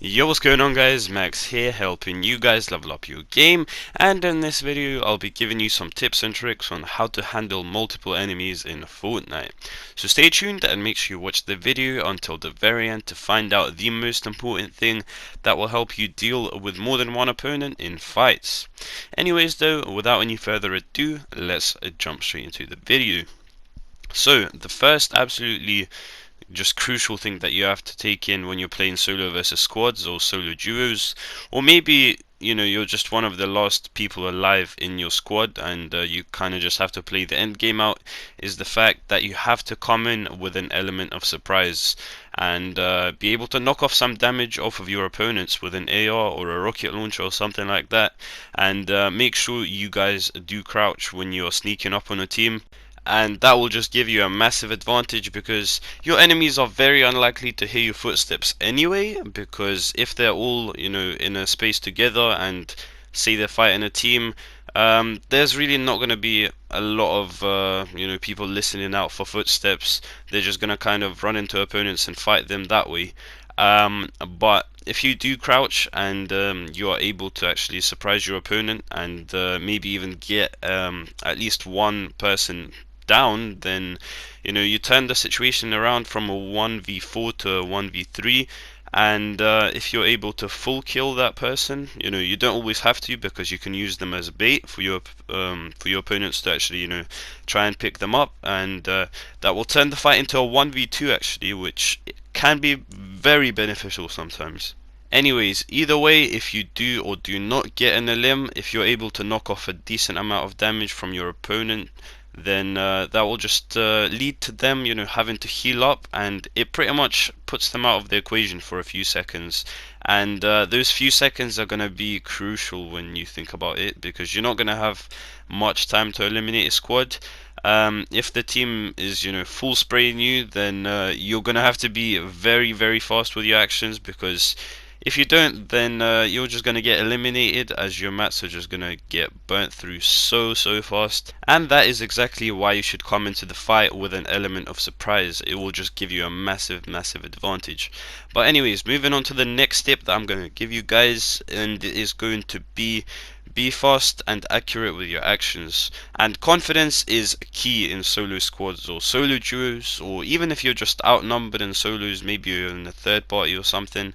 Yo, what's going on guys? Max here, helping you guys level up your game, and in this video I'll be giving you some tips and tricks on how to handle multiple enemies in Fortnite. So stay tuned and make sure you watch the video until the very end to find out the most important thing that will help you deal with more than one opponent in fights. Anyways though, without any further ado, let's jump straight into the video. So the first absolutely just crucial thing that you have to take in when you're playing solo versus squads or solo duos, or maybe you're just one of the last people alive in your squad and you kind of just have to play the end game out, is the fact that you have to come in with an element of surprise and be able to knock off some damage off of your opponents with an AR or a rocket launcher or something like that, and make sure you guys do crouch when you're sneaking up on a team, and that will just give you a massive advantage because your enemies are very unlikely to hear your footsteps anyway, because if they're all in a space together and say they're fighting a team, there's really not going to be a lot of people listening out for footsteps. They're just going to kind of run into opponents and fight them that way. But if you do crouch and you are able to actually surprise your opponent and maybe even get at least one person down, then you turn the situation around from a 1v4 to a 1v3. And if you're able to full kill that person, you don't always have to, because you can use them as bait for your opponents to actually try and pick them up, and that will turn the fight into a 1v2 actually, which can be very beneficial sometimes. Anyways, either way, if you do or do not get an elim, if you're able to knock off a decent amount of damage from your opponent, then that will just lead to them having to heal up, and it pretty much puts them out of the equation for a few seconds. And those few seconds are going to be crucial when you think about it, because you're not going to have much time to eliminate a squad. If the team is full spraying you, then you're going to have to be very fast with your actions, because if you don't, then you're just going to get eliminated, as your mats are just going to get burnt through so fast. And that is exactly why you should come into the fight with an element of surprise. It will just give you a massive advantage. But anyways, moving on to the next tip that I'm going to give you guys, and it is going to be fast and accurate with your actions. And confidence is key in solo squads or solo duos, or even if you're just outnumbered in solos, maybe you're in a third party or something.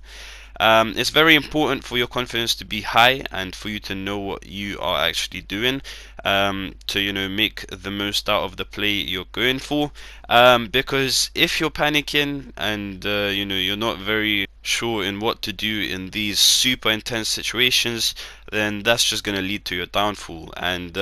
It's very important for your confidence to be high and for you to know what you are actually doing, to make the most out of the play you're going for. Because if you're panicking and you're not very sure in what to do in these super intense situations, then that's just going to lead to your downfall. And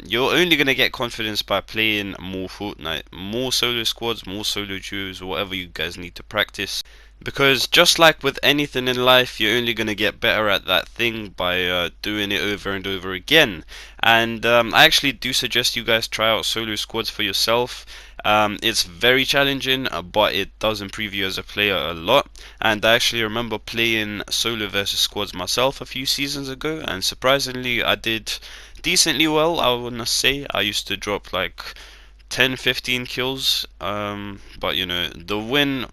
you're only going to get confidence by playing more Fortnite, more solo squads, more solo duos, whatever you guys need to practice. Because just like with anything in life, you're only going to get better at that thing by doing it over and over again. And I actually do suggest you guys try out solo squads for yourself. It's very challenging, but it does improve you as a player a lot. And I actually remember playing solo versus squads myself a few seasons ago, and surprisingly I did decently well. I wanna say I used to drop like 10-15 kills, but the win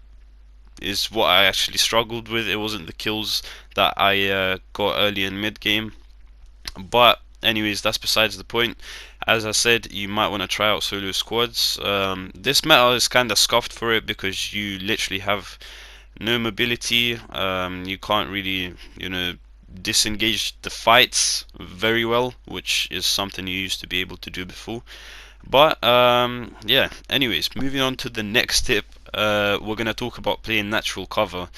is what I actually struggled with. It wasn't the kills that I got early in mid game. But anyways, that's besides the point. As I said, you might want to try out solo squads. This meta is kind of scuffed for it because you literally have no mobility. You can't really disengage the fights very well, which is something you used to be able to do before. But yeah, anyways, moving on to the next tip, we're going to talk about playing natural cover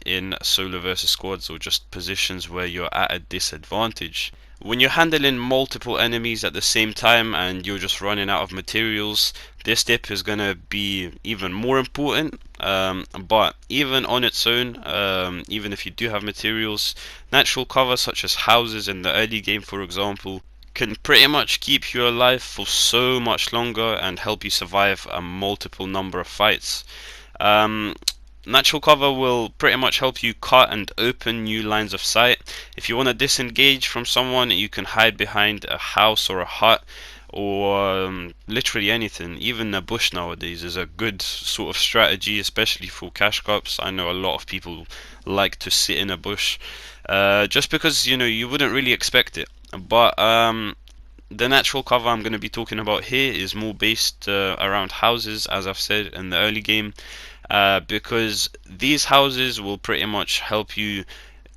in solo versus squads, or just positions where you're at a disadvantage. When you're handling multiple enemies at the same time and you're just running out of materials, this tip is going to be even more important. But even on its own, even if you do have materials, natural cover such as houses in the early game, for example, can pretty much keep you alive for so much longer and help you survive a multiple number of fights. Natural cover will pretty much help you cut and open new lines of sight. If you want to disengage from someone, you can hide behind a house or a hut, or literally anything. Even a bush nowadays is a good sort of strategy, especially for cash crops. I know a lot of people like to sit in a bush, just because you wouldn't really expect it. But the natural cover I'm going to be talking about here is more based around houses, as I've said in the early game, because these houses will pretty much help you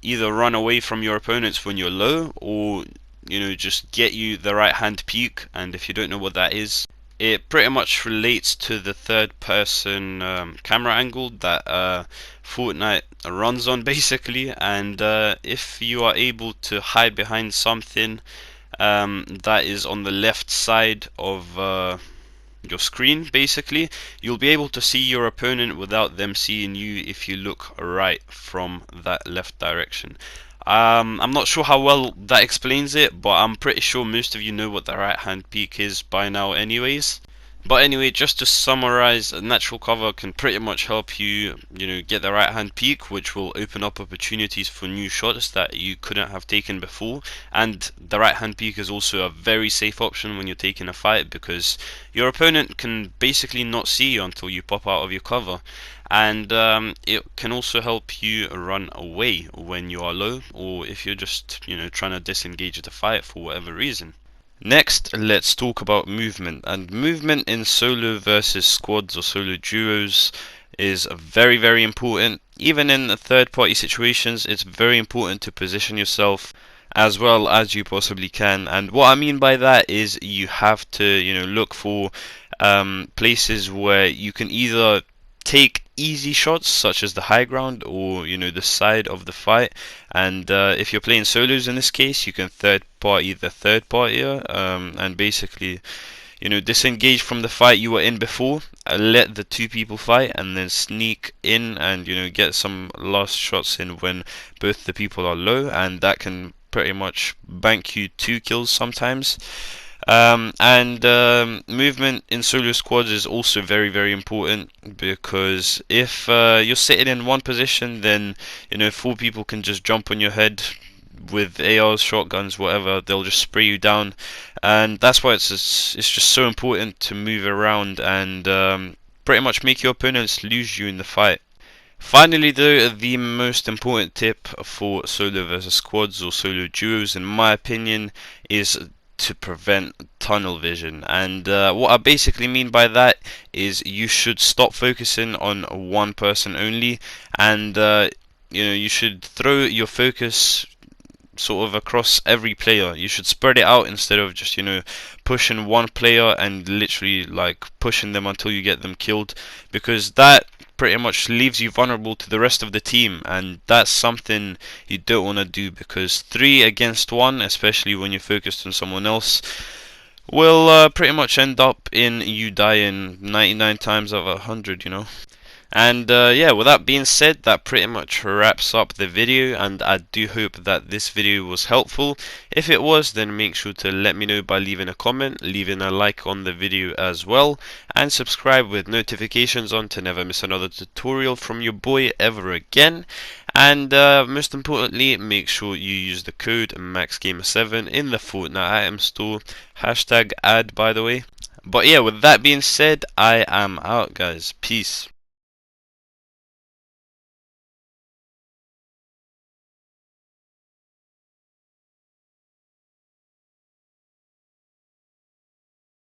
either run away from your opponents when you're low, or just get you the right hand peek. And if you don't know what that is, it pretty much relates to the third person camera angle that Fortnite runs on basically. And if you are able to hide behind something that is on the left side of your screen, basically, you'll be able to see your opponent without them seeing you if you look right from that left direction. I'm not sure how well that explains it, but I'm pretty sure most of you know what the right hand peek is by now anyways. But anyway, just to summarize, natural cover can pretty much help you, get the right hand peek, which will open up opportunities for new shots that you couldn't have taken before. And the right hand peek is also a very safe option when you're taking a fight, because your opponent can basically not see you until you pop out of your cover. And it can also help you run away when you are low, or if you're just, trying to disengage the fight for whatever reason. Next, let's talk about movement. And movement in solo versus squads or solo duos is very, very important. Even in the third party situations, it's very important to position yourself as well as you possibly can. And what I mean by that is you have to, look for places where you can either take easy shots such as the high ground, or the side of the fight. And if you're playing solos in this case, you can third party the third partier, and basically disengage from the fight you were in before, let the two people fight, and then sneak in and get some last shots in when both the people are low, and that can pretty much bank you 2 kills sometimes. And movement in solo squads is also very, very important, because if you're sitting in one position, then 4 people can just jump on your head with ARs, shotguns, whatever. They'll just spray you down, and that's why it's just so important to move around and pretty much make your opponents lose you in the fight. Finally though, the most important tip for solo versus squads or solo duos in my opinion is to prevent tunnel vision. And what I basically mean by that is you should stop focusing on one person only, and you should throw your focus sort of across every player. You should spread it out instead of just pushing one player and literally like pushing them until you get them killed, because that pretty much leaves you vulnerable to the rest of the team, and that's something you don't want to do, because 3 against 1, especially when you're focused on someone else, will pretty much end up in you dying 99 times out of 100, And yeah, with that being said, that pretty much wraps up the video, and I do hope that this video was helpful. If it was, then make sure to let me know by leaving a comment, leaving a like on the video as well, and subscribe with notifications on to never miss another tutorial from your boy ever again. And most importantly, make sure you use the code MaxGamer7 in the Fortnite item store, hashtag ad by the way. But yeah, with that being said, I am out guys, peace.